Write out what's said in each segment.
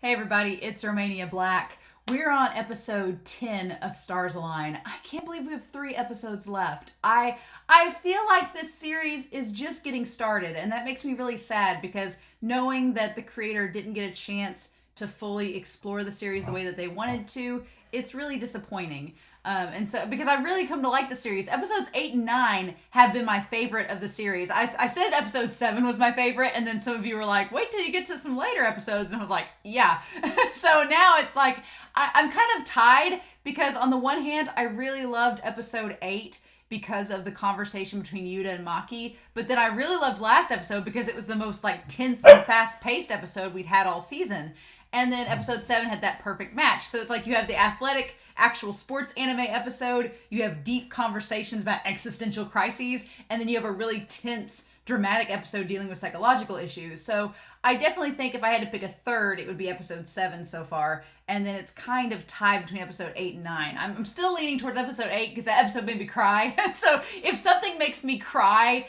Hey everybody, it's Romania Black. We're on episode 10 of Stars Align. I can't believe we have 3 episodes left. I feel like this series is just getting started, and that makes me really sad because knowing that the creator didn't get a chance to fully explore the series the way that they wanted to, it's really disappointing. And so, because I really come to like the series, episodes 8 and 9 have been my favorite of the series. I said episode 7 was my favorite, and then some of you were like, wait till you get to some later episodes, and I was like, yeah. So now it's like, I'm kind of tied, because on the one hand, I really loved episode 8 because of the conversation between Yuta and Maki, but then I really loved last episode because it was the most like tense and fast-paced episode we'd had all season. And then episode 7 had that perfect match. So it's like you have the athletic, actual sports anime episode, you have deep conversations about existential crises, and then you have a really tense, dramatic episode dealing with psychological issues. So I definitely think if I had to pick a third, it would be episode 7 so far. And then it's kind of tied between episode 8 and 9. I'm still leaning towards episode 8 because that episode made me cry. So if something makes me cry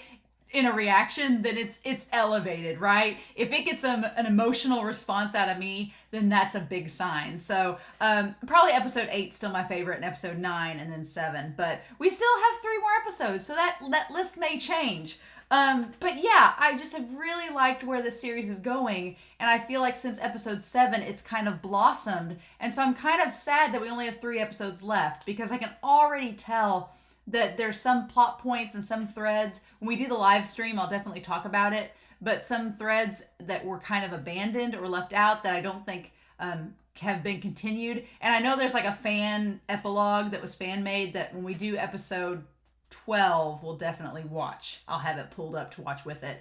in a reaction, then it's elevated, right? If it gets an emotional response out of me, then that's a big sign. So probably episode 8 still my favorite, and episode 9, and then 7. But we still have 3 more episodes, so that list may change. But yeah, I just have really liked where this series is going, and I feel like since episode 7, it's kind of blossomed, and so I'm kind of sad that we only have 3 episodes left, because I can already tell that there's some plot points and some threads. When we do the live stream, I'll definitely talk about it, but some threads that were kind of abandoned or left out that I don't think have been continued. And I know there's like a fan epilogue that was fan made that when we do episode 12, we'll definitely watch. I'll have it pulled up to watch with it.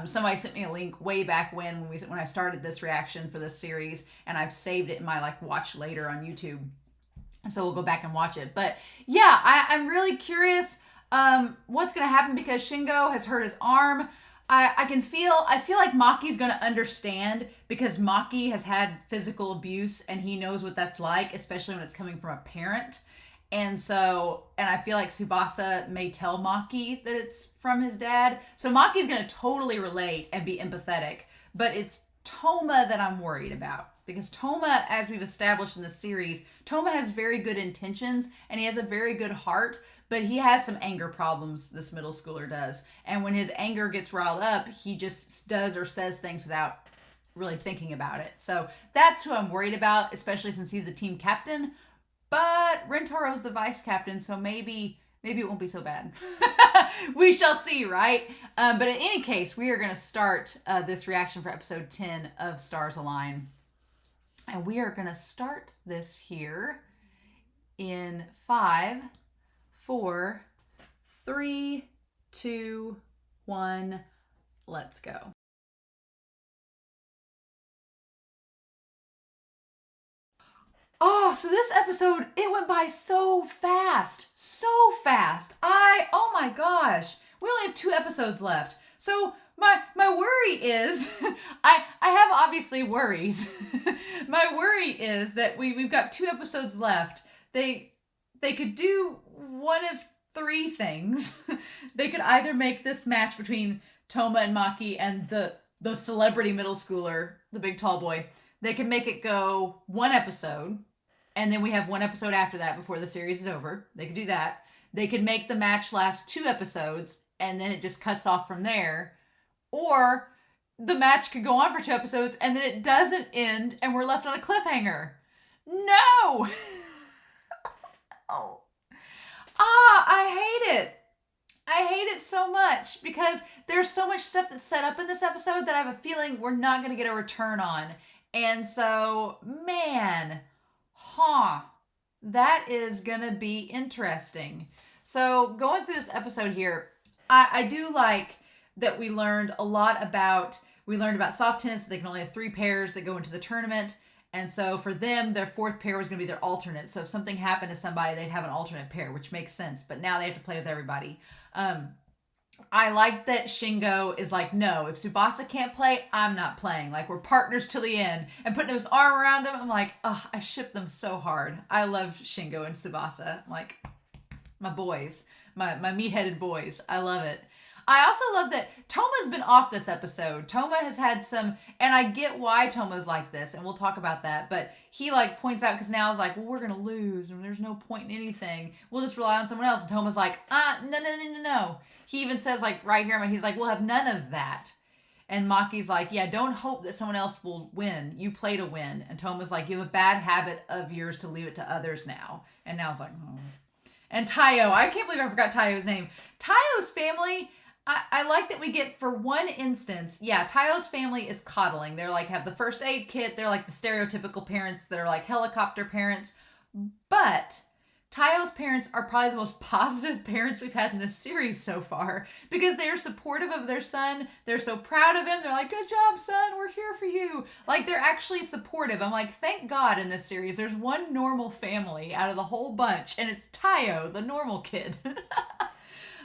Somebody sent me a link way back when I started this reaction for this series, and I've saved it in my like watch later on YouTube. So we'll go back and watch it. But yeah, I'm really curious what's going to happen because Shingo has hurt his arm. I feel like Maki's going to understand because Maki has had physical abuse and he knows what that's like, especially when it's coming from a parent. And I feel like Tsubasa may tell Maki that it's from his dad. So Maki's going to totally relate and be empathetic. But it's Toma that I'm worried about. Because Toma, as we've established in the series, Toma has very good intentions and he has a very good heart, but he has some anger problems, this middle schooler does. And when his anger gets riled up, he just does or says things without really thinking about it. So that's who I'm worried about, especially since he's the team captain. But Rentoro's the vice captain, so maybe it won't be so bad. We shall see, right? But in any case, we are going to start this reaction for episode 10 of Stars Align. And we are going to start this here in 5, 4, 3, 2, 1. Let's go. Oh, so this episode, it went by so fast. So fast. Oh my gosh. We only have 2 episodes left. So my worry is, I have obviously worries. My worry is that we've got 2 episodes left. They could do one of 3 things. They could either make this match between Toma and Maki and the celebrity middle schooler, the big tall boy. They could make it go 1 episode, and then we have 1 episode after that before the series is over. They could do that. They could make the match last 2 episodes, and then it just cuts off from there. Or the match could go on for 2 episodes and then it doesn't end and we're left on a cliffhanger. No! Oh. I hate it. I hate it so much because there's so much stuff that's set up in this episode that I have a feeling we're not going to get a return on. And so, man, that is going to be interesting. So going through this episode here, I do like that we learned about soft tennis. They can only have 3 pairs that go into the tournament. And so for them, their 4th pair was going to be their alternate. So if something happened to somebody, they'd have an alternate pair, which makes sense. But now they have to play with everybody. I like that Shingo is like, no, if Tsubasa can't play, I'm not playing. Like, we're partners till the end. And putting his arm around him, I'm like, oh, I ship them so hard. I love Shingo and Tsubasa. I'm like, my boys, my meat-headed boys. I love it. I also love that Toma's been off this episode. Toma has had some, and I get why Toma's like this, and we'll talk about that, but he like points out, because now it's like, well, we're going to lose, and there's no point in anything. We'll just rely on someone else. And Toma's like, no. He even says, like, right here, he's like, we'll have none of that. And Maki's like, yeah, don't hope that someone else will win. You play to win. And Toma's like, you have a bad habit of yours to leave it to others now. And now it's like, oh. And Taiyo, I can't believe I forgot Taiyo's name. Taiyo's family, I like that we get, for one instance, yeah, Taiyo's family is coddling. They're like, have the first aid kit. They're like the stereotypical parents that are like helicopter parents. But Taiyo's parents are probably the most positive parents we've had in this series so far, because they are supportive of their son. They're so proud of him. They're like, good job, son. We're here for you. Like, they're actually supportive. I'm like, thank God in this series, there's one normal family out of the whole bunch, and it's Taiyo, the normal kid.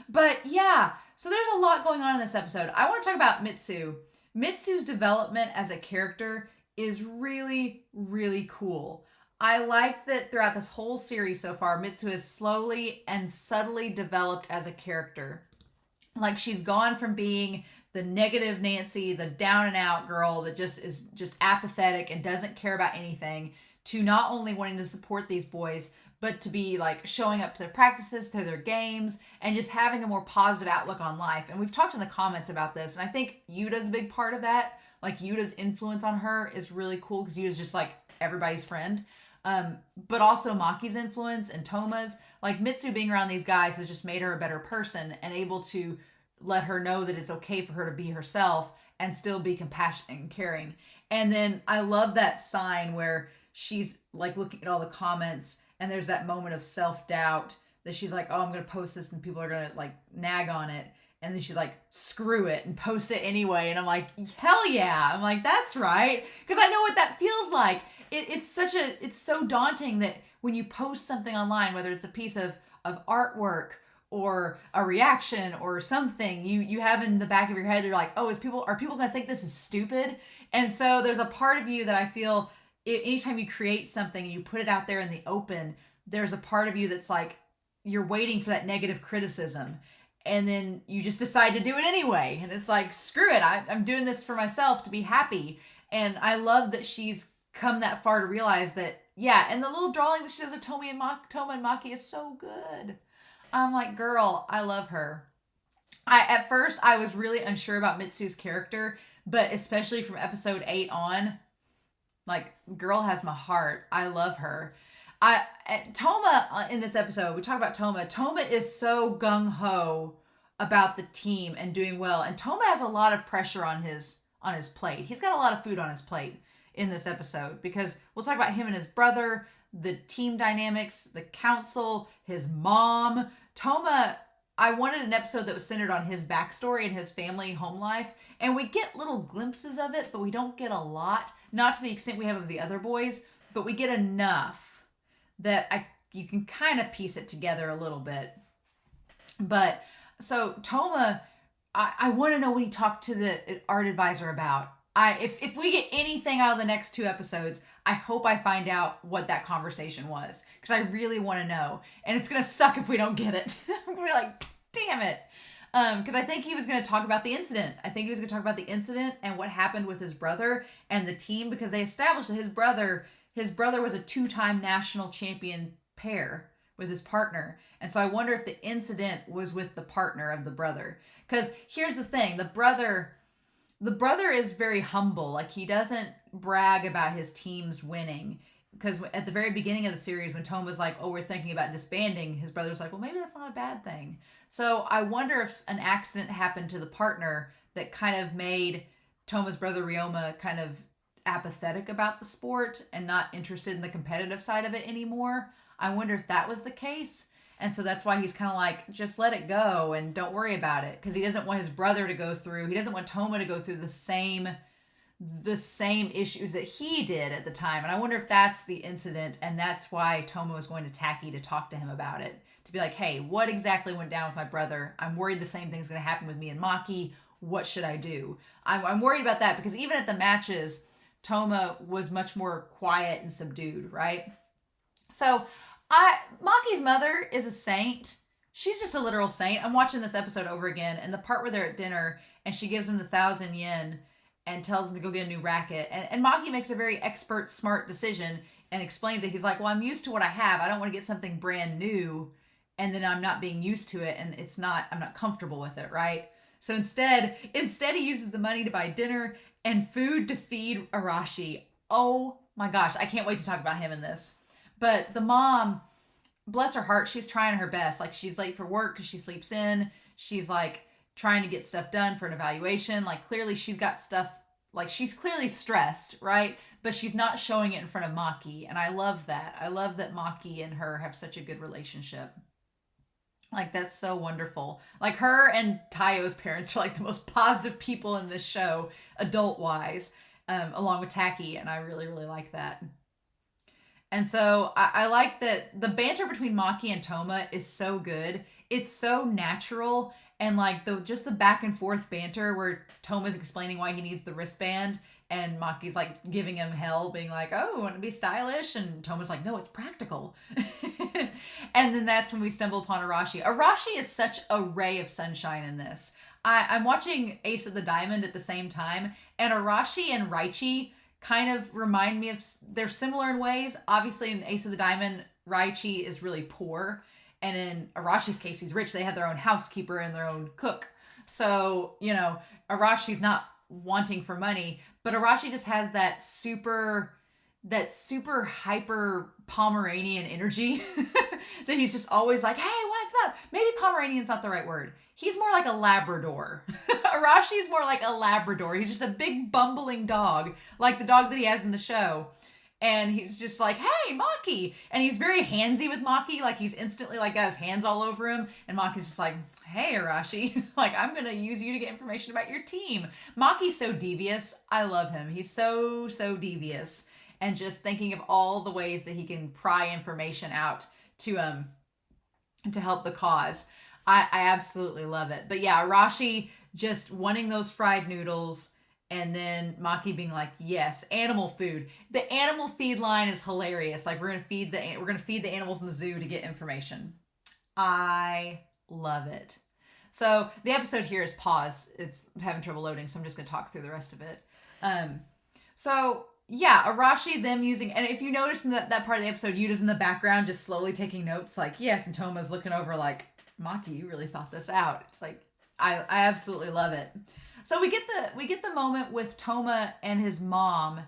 But yeah, so there's a lot going on in this episode. I want to talk about Mitsu. Mitsu's development as a character is really, really cool. I like that throughout this whole series so far, Mitsu has slowly and subtly developed as a character. Like, she's gone from being the negative Nancy, the down and out girl that just is just apathetic and doesn't care about anything, to not only wanting to support these boys, but to be like showing up to their practices, to their games, and just having a more positive outlook on life. And we've talked in the comments about this, and I think Yuda's a big part of that. Like, Yuda's influence on her is really cool, because Yuda's just like everybody's friend. But also Maki's influence and Toma's. Like, Mitsu being around these guys has just made her a better person and able to let her know that it's okay for her to be herself and still be compassionate and caring. And then I love that sign where she's like looking at all the comments, and there's that moment of self-doubt that she's like, oh, I'm going to post this and people are going to like nag on it. And then she's like, screw it, and post it anyway. And I'm like, hell yeah. I'm like, that's right. Because I know what that feels like. It's so daunting that when you post something online, whether it's a piece of artwork or a reaction or something, you have in the back of your head, you're like, oh, are people going to think this is stupid? And so there's a part of you that I feel anytime you create something and you put it out there in the open, there's a part of you that's like, you're waiting for that negative criticism. And then you just decide to do it anyway. And it's like, screw it. I'm doing this for myself to be happy. And I love that she's come that far to realize that, yeah, and the little drawing that she does of Toma and Maki is so good. I'm like, girl, I love her. At first, I was really unsure about Mitsu's character, but especially from episode 8 on, like, girl has my heart. I love her. Toma, in this episode, we talk about Toma. Toma is so gung-ho about the team and doing well. And Toma has a lot of pressure on his plate. He's got a lot of food on his plate in this episode, because we'll talk about him and his brother, the team dynamics, the council, his mom. Toma, I wanted an episode that was centered on his backstory and his family home life, and we get little glimpses of it, but we don't get a lot. Not to the extent we have of the other boys, but we get enough that you can kind of piece it together a little bit. But so Toma, I want to know what he talked to the art advisor about. If we get anything out of the next 2 episodes, I hope I find out what that conversation was, because I really want to know. And it's going to suck if we don't get it. We're like, damn it. Because I think he was going to talk about the incident. I think he was going to talk about the incident and what happened with his brother and the team, because they established that his brother was a 2-time national champion pair with his partner. And so I wonder if the incident was with the partner of the brother. Because here's the thing, the brother is very humble. Like, he doesn't brag about his team's winning. Because at the very beginning of the series, when Toma's like, oh, we're thinking about disbanding, his brother's like, well, maybe that's not a bad thing. So I wonder if an accident happened to the partner that kind of made Toma's brother Ryoma kind of apathetic about the sport and not interested in the competitive side of it anymore. I wonder if that was the case. And so that's why he's kind of like, just let it go and don't worry about it. Because he doesn't want his brother to go through, he doesn't want Toma to go through the same issues that he did at the time. And I wonder if that's the incident, and that's why Toma was going to Taki to talk to him about it. To be like, hey, what exactly went down with my brother? I'm worried the same thing's going to happen with me and Maki. What should I do? I'm worried about that, because even at the matches, Toma was much more quiet and subdued, right? So Maki's mother is a saint, She's just a literal saint. I'm watching this episode over again, and the part where they're at dinner and she gives him the 1,000 yen and tells him to go get a new racket. And Maki makes a very expert, smart decision and explains it. He's like, well, I'm used to what I have. I don't want to get something brand new and then I'm not being used to it and I'm not comfortable with it, right? So instead he uses the money to buy dinner and food to feed Arashi. Oh my gosh, I can't wait to talk about him in this. But the mom, bless her heart, she's trying her best. Like, she's late for work because she sleeps in. She's like trying to get stuff done for an evaluation. Like, clearly she's got stuff, like, she's clearly stressed, right? But she's not showing it in front of Maki. And I love that. I love that Maki and her have such a good relationship. Like, that's so wonderful. Like, her and Taiyo's parents are like the most positive people in this show, adult-wise, along with Taki. And I really, really like that. And so I like that the banter between Maki and Toma is so good. It's so natural. And like just the back and forth banter where Toma's explaining why he needs the wristband and Maki's like giving him hell, being like, oh, want to be stylish? And Toma's like, no, it's practical. And then that's when we stumble upon Arashi. Arashi is such a ray of sunshine in this. I'm watching Ace of the Diamond at the same time, and Arashi and Raichi kind of remind me of, they're similar in ways. Obviously in Ace of the Diamond, Raichi is really poor. And in Arashi's case, he's rich. They have their own housekeeper and their own cook. So, you know, Arashi's not wanting for money, but Arashi just has that super hyper Pomeranian energy that he's just always like, hey, what's up? Maybe Pomeranian's not the right word. He's more like a Labrador. Arashi's more like a Labrador. He's just a big bumbling dog, like the dog that he has in the show. And he's just like, hey, Maki. And he's very handsy with Maki. Like, he's instantly like got his hands all over him. And Maki's just like, hey, Arashi, like, I'm going to use you to get information about your team. Maki's so devious. I love him. He's so, so devious. And just thinking of all the ways that he can pry information out to help the cause. I absolutely love it. But yeah, Arashi just wanting those fried noodles, and then Maki being like, yes, animal food. The animal feed line is hilarious. Like, we're gonna feed the animals in the zoo to get information. I love it. So the episode here is paused. It's having trouble loading, so I'm just gonna talk through the rest of it. So yeah, Arashi, them using, and if you notice in that part of the episode, Yuta's in the background just slowly taking notes, like, yes, and Toma's looking over like, Maki, you really thought this out. It's like, I absolutely love it. So we get the moment with Toma and his mom,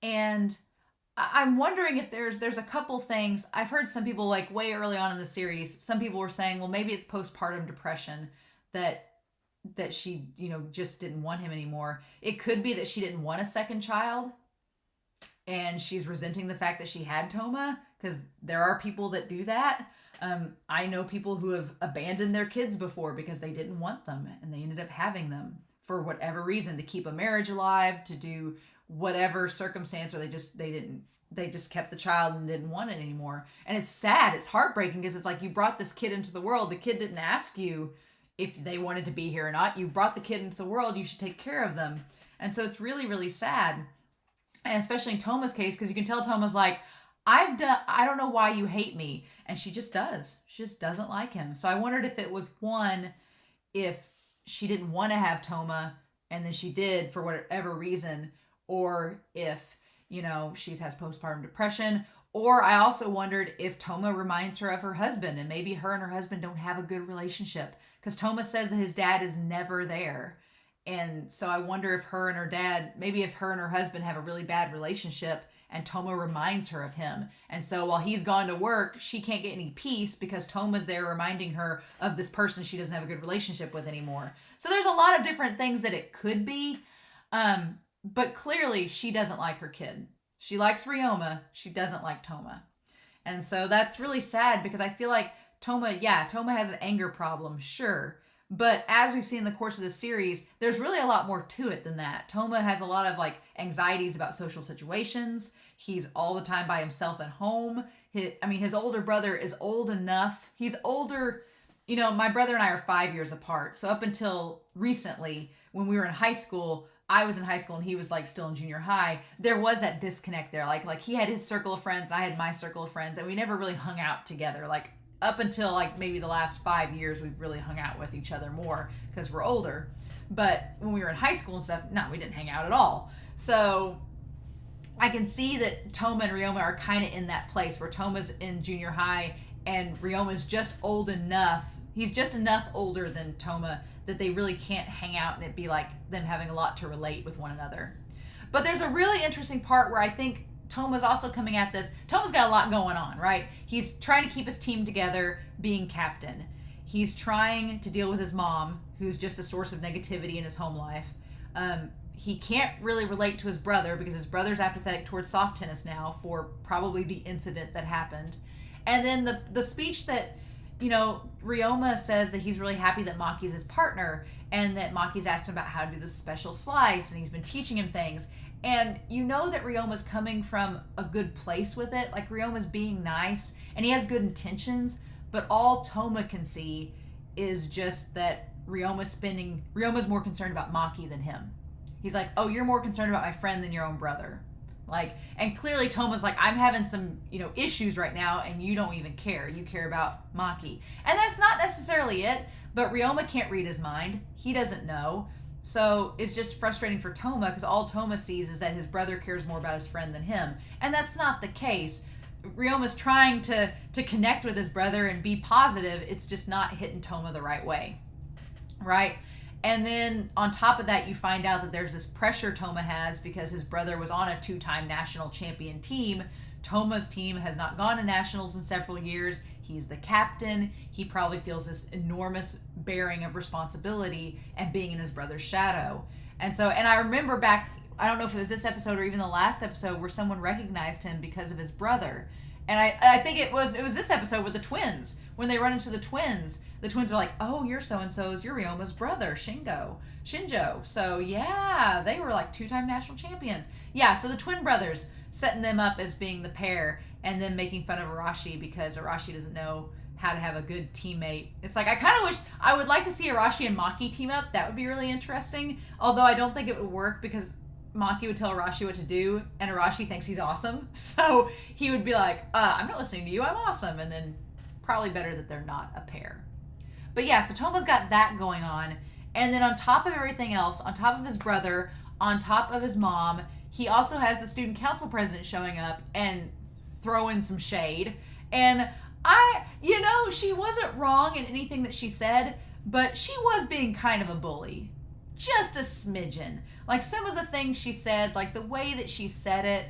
and I'm wondering if there's a couple things. I've heard some people, like, way early on in the series, some people were saying, well, maybe it's postpartum depression that she, you know, just didn't want him anymore. It could be that she didn't want a second child, and she's resenting the fact that she had Toma, because there are people that do that. I know people who have abandoned their kids before because they didn't want them, and they ended up having them for whatever reason, to keep a marriage alive, to do whatever circumstance, or they just kept the child and didn't want it anymore. And it's sad, it's heartbreaking, because it's like, you brought this kid into the world. The kid didn't ask you if they wanted to be here or not. You brought the kid into the world. You should take care of them. And so it's really, really sad. And especially in Toma's case, because you can tell Toma's like, I don't know why you hate me. And she just does. She just doesn't like him. So I wondered if it was if she didn't want to have Toma and then she did for whatever reason, or if, you know, she has postpartum depression. Or I also wondered if Toma reminds her of her husband, and maybe her and her husband don't have a good relationship, because Toma says that his dad is never there. And so I wonder if her and her husband have a really bad relationship, and Toma reminds her of him. And so while he's gone to work, she can't get any peace because Toma's there reminding her of this person she doesn't have a good relationship with anymore. So there's a lot of different things that it could be. But clearly she doesn't like her kid. She likes Ryoma. She doesn't like Toma. And so that's really sad, because I feel like Toma has an anger problem, sure. But as we've seen in the course of the series, there's really a lot more to it than that. Toma has a lot of, like, anxieties about social situations. He's all the time by himself at home. His older brother is old enough. He's older. You know, my brother and I are 5 years apart. So up until recently, when we were in high school, I was in high school and he was, like, still in junior high. There was that disconnect there. Like he had his circle of friends and I had my circle of friends, and we never really hung out together. Like, up until like maybe the last 5 years, we've really hung out with each other more because we're older. But when we were in high school and stuff, no, we didn't hang out at all. So I can see that Toma and Ryoma are kind of in that place where Toma's in junior high and Ryoma's just old enough. He's just enough older than Toma that they really can't hang out and it be like them having a lot to relate with one another. But there's a really interesting part where I think Toma's also coming at this. Toma's got a lot going on, right? He's trying to keep his team together, being captain. He's trying to deal with his mom, who's just a source of negativity in his home life. He can't really relate to his brother because his brother's apathetic towards soft tennis now for probably the incident that happened. And then the speech that, Ryoma says that he's really happy that Maki's his partner and that Maki's asked him about how to do this special slice and he's been teaching him things. And you know that Ryoma's coming from a good place with it. Like Ryoma's being nice and he has good intentions, but all Toma can see is just that Ryoma's more concerned about Maki than him. He's like, oh, you're more concerned about my friend than your own brother. And clearly Toma's like, I'm having some, issues right now and you don't even care. You care about Maki. And that's not necessarily it, but Ryoma can't read his mind. He doesn't know. So it's just frustrating for Toma because all Toma sees is that his brother cares more about his friend than him. And that's not the case. Ryoma's trying to connect with his brother and be positive. It's just not hitting Toma the right way. Right? And then on top of that, you find out that there's this pressure Toma has because his brother was on a 2-time national champion team. Toma's team has not gone to nationals in several years. He's the captain. He probably feels this enormous bearing of responsibility and being in his brother's shadow. And I remember back, I don't know if it was this episode or even the last episode where someone recognized him because of his brother. And I think it was this episode with the twins. When they run into the twins are like, oh, you're so-and-so's, you're Ryoma's brother, Shinjo. So yeah, they were like 2-time national champions. Yeah, so the twin brothers setting them up as being the pair and then making fun of Arashi because Arashi doesn't know how to have a good teammate. It's like, I kind of wish, I would like to see Arashi and Maki team up. That would be really interesting. Although I don't think it would work because Maki would tell Arashi what to do and Arashi thinks he's awesome. So he would be like, I'm not listening to you, I'm awesome. And then probably better that they're not a pair. But yeah, so Toma's got that going on. And then on top of everything else, on top of his brother, on top of his mom, he also has the student council president showing up and throwing some shade. And she wasn't wrong in anything that she said, but she was being kind of a bully. Just a smidgen. Like some of the things she said, like the way that she said it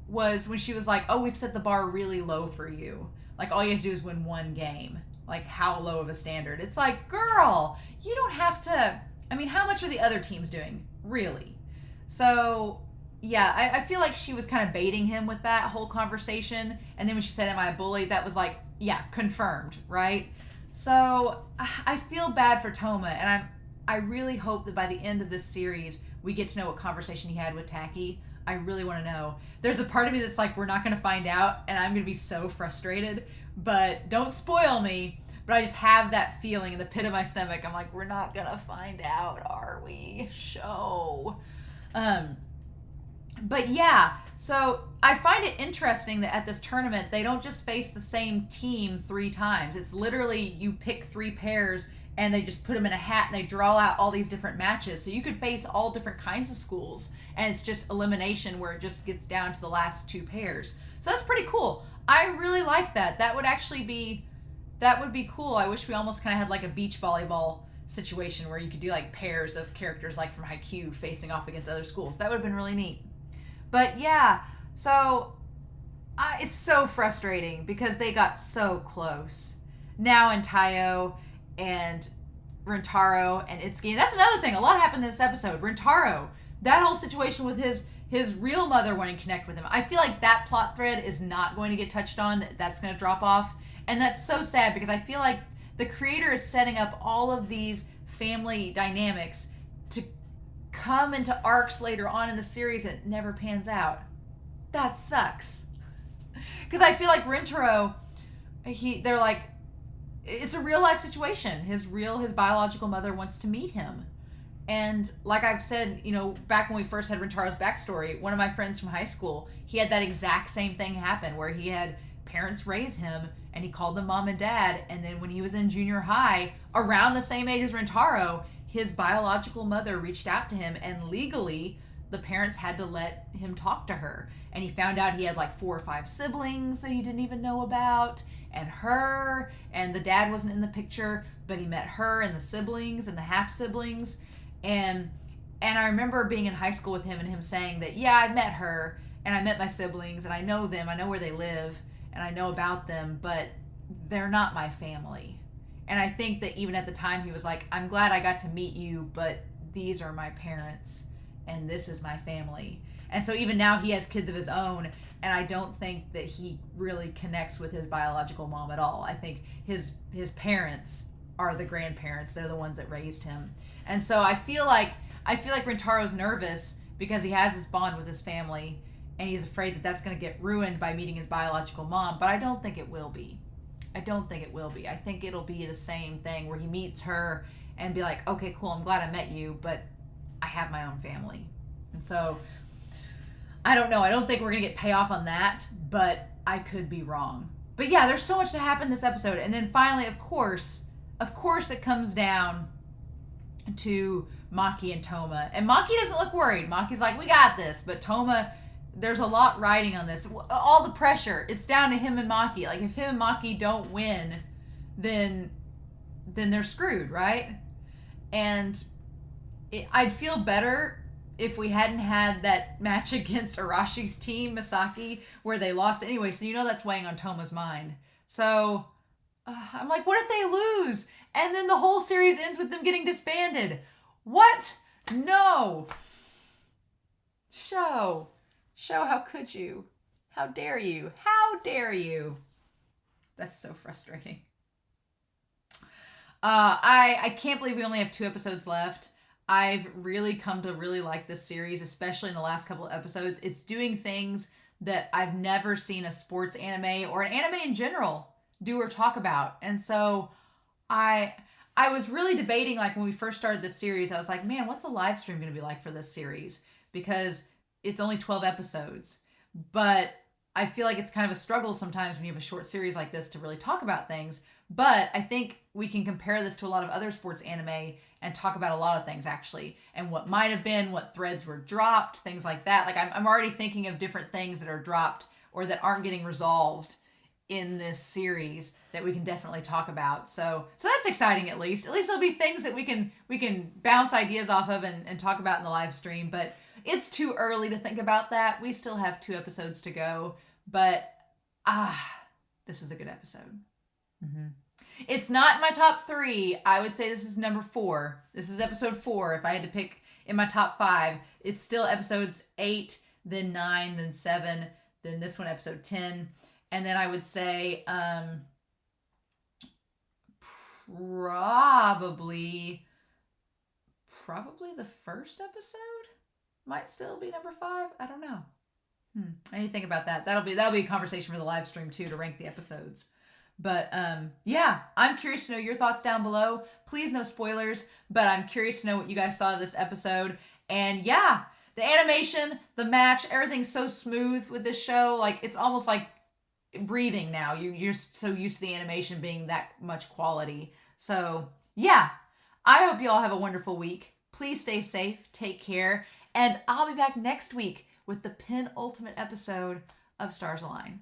was when she was like, oh, we've set the bar really low for you. Like all you have to do is win one game. Like how low of a standard. It's like, girl, you don't have to, how much are the other teams doing? Really? So yeah, I feel like she was kind of baiting him with that whole conversation. And then when she said, am I a bully? That was like, yeah, confirmed, right? So I feel bad for Toma. And I really hope that by the end of this series, we get to know what conversation he had with Taki. I really want to know. There's a part of me that's like, we're not going to find out. And I'm going to be so frustrated. But don't spoil me. But I just have that feeling in the pit of my stomach. I'm like, we're not going to find out, are we? Show. But yeah, so I find it interesting that at this tournament, they don't just face the same team 3 times. It's literally you pick 3 pairs and they just put them in a hat and they draw out all these different matches. So you could face all different kinds of schools and it's just elimination where it just gets down to the last 2 pairs. So that's pretty cool. I really like that. That would be cool. I wish we almost kind of had like a beach volleyball situation where you could do like pairs of characters like from Haikyuu facing off against other schools. That would have been really neat. But yeah, so it's so frustrating because they got so close. Now in Taiyo and Rintaro and Itsuki. And that's another thing. A lot happened in this episode. Rintaro, that whole situation with his real mother wanting to connect with him. I feel like that plot thread is not going to get touched on. That's going to drop off. And that's so sad because I feel like the creator is setting up all of these family dynamics to come into arcs later on in the series and it never pans out. That sucks. Because I feel like Rintaro, they're like, it's a real life situation. His biological mother wants to meet him. And like I've said, back when we first had Rintaro's backstory, one of my friends from high school, he had that exact same thing happen where he had parents raise him and he called them mom and dad. And then when he was in junior high, around the same age as Rentaro, his biological mother reached out to him, and legally the parents had to let him talk to her. And he found out he had like 4 or 5 siblings that he didn't even know about, and her, and the dad wasn't in the picture, but he met her and the siblings and the half siblings. And I remember being in high school with him and him saying that, yeah, I met her and I met my siblings and I know them, I know where they live and I know about them, but they're not my family. And I think that even at the time he was like, I'm glad I got to meet you, but these are my parents and this is my family. And so even now he has kids of his own, and I don't think that he really connects with his biological mom at all. I think his parents are the grandparents. They're the ones that raised him. And so I feel like Rentaro's nervous because he has this bond with his family, and he's afraid that that's going to get ruined by meeting his biological mom, but I don't think it will be. I think it'll be the same thing where he meets her and be like, okay, cool, I'm glad I met you, but I have my own family. And so I don't know. I don't think we're going to get payoff on that, but I could be wrong. But yeah, there's so much to happen this episode. And then finally, of course, it comes down to Maki and Toma. And Maki doesn't look worried. Maki's like, we got this. But Toma, there's a lot riding on this. All the pressure, it's down to him and Maki. Like, if him and Maki don't win, then they're screwed, right? And I'd feel better if we hadn't had that match against Arashi's team, Misaki, where they lost anyway. So that's weighing on Toma's mind. So I'm like, what if they lose? And then the whole series ends with them getting disbanded. What? No. Show, how could you? How dare you? How dare you? That's so frustrating. I can't believe we only have 2 episodes left. I've really come to really like this series, especially in the last couple of episodes. It's doing things that I've never seen a sports anime or an anime in general do or talk about. And so I was really debating, like when we first started this series, I was like, man, what's the live stream going to be like for this series? Because it's only 12 episodes. But I feel like it's kind of a struggle sometimes when you have a short series like this to really talk about things. But I think we can compare this to a lot of other sports anime and talk about a lot of things, actually, and what might have been, what threads were dropped, things like that. Like, I'm already thinking of different things that are dropped or that aren't getting resolved in this series that we can definitely talk about. So that's exciting. At least there'll be things that we can bounce ideas off of and talk about in the live stream. But it's too early to think about that. We still have 2 episodes to go. But this was a good episode. Mm-hmm. It's not in my top 3. I would say this is number 4. This is episode 4. If I had to pick in my top 5, it's still episodes 8, then 9, then 7, then this one, episode 10. And then I would say probably the first episode might still be number 5. I don't know. I need to think about that. That'll be a conversation for the live stream too, to rank the episodes. But yeah, I'm curious to know your thoughts down below. Please no spoilers, but I'm curious to know what you guys thought of this episode. And yeah, the animation, the match, everything's so smooth with this show. Like, it's almost like breathing now. You're so used to the animation being that much quality. So yeah, I hope you all have a wonderful week. Please stay safe, take care, and I'll be back next week with the penultimate episode of Stars Align.